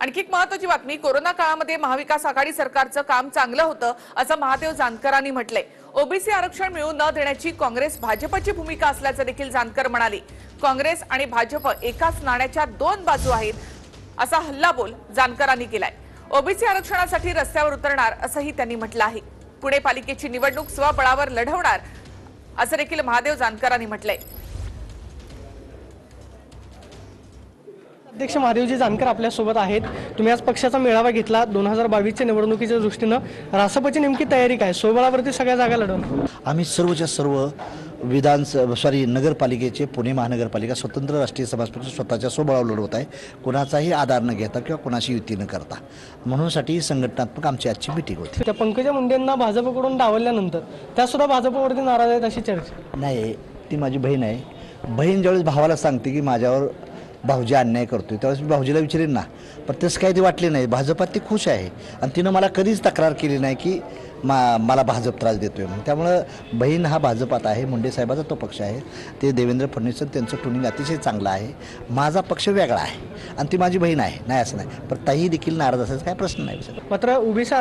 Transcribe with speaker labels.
Speaker 1: आणखी एक महत्त्वाची बातमी, कोरोना काळामध्ये महाविकास आघाडी सरकारचं काम चांगलं होतं असं महादेव जानकरांनी म्हटलंय। ओबीसी आरक्षण मिळू न देण्याची काँग्रेस भाजपची भूमिका असल्याचं देखील जानकर म्हणाले। काँग्रेस आणि भाजप एकाच नाण्याच्या दोन बाजू आहेत असा हल्लाबोल जानकरांनी केलाय। ओबीसी आरक्षणासाठी रस्त्यावर उतरणार असंही त्यांनी म्हटलं आहे। पुणे पालिकेची निवडणूक स्वबळावर लढवणार असं देखील महादेव जानकरांनी म्हटलंय।
Speaker 2: अध्यक्ष महादेवजी जानकर आपल्या सोबत आहेत। तुम्ही आज पक्षाचा मेळावा घेतला 2022 च्या निवडणुकीच्या दृष्टीने रासपची नेमकी तयारी काय? स्वबळावरती सगळ्या जागा लढवणार?
Speaker 3: आम्ही सर्वच्या सर्व नगरपालिकेचे पुणे महानगरपालिका स्वतंत्र राष्ट्रीय समाज पक्ष स्वतःच्या स्वबळावर लढवत आहे, कोणाचाही आधार न घेता किंवा कोणाशी युती न करता। म्हणूनसाठी संघटनात्मक आमची आजची मीटिंग होती।
Speaker 2: त्या पंकजा मुंडेंना भाजपकडून डावलल्यानंतर त्या सुद्धा भाजपवरती नाराज आहेत अशी चर्चा
Speaker 3: नाही, ती माझी बहीण आहे। बहीण ज्यावेळेस भावाला सांगते की माझ्यावर भाऊजी अन्याय करतोय त्यावेळेस मी भाऊजीला विचारेन ना, पण तसं काही ते वाटले नाही। भाजपात ती खुश आहे आणि तिनं मला कधीच तक्रार केली नाही की मला भाजप त्रास देतोय म्हणून। त्यामुळं बहीण हा भाजपात आहे, मुंडे साहेबाचा तो पक्ष आहे, ते देवेंद्र फडणवीस त्यांचं ट्युनिंग अतिशय चांगलं आहे। माझा पक्ष वेगळा आहे आणि ती माझी बहीण आहे, नाही असं नाही, पण ताई देखील नाराज असायचा काही प्रश्न नाही।
Speaker 2: मात्र ओबीसी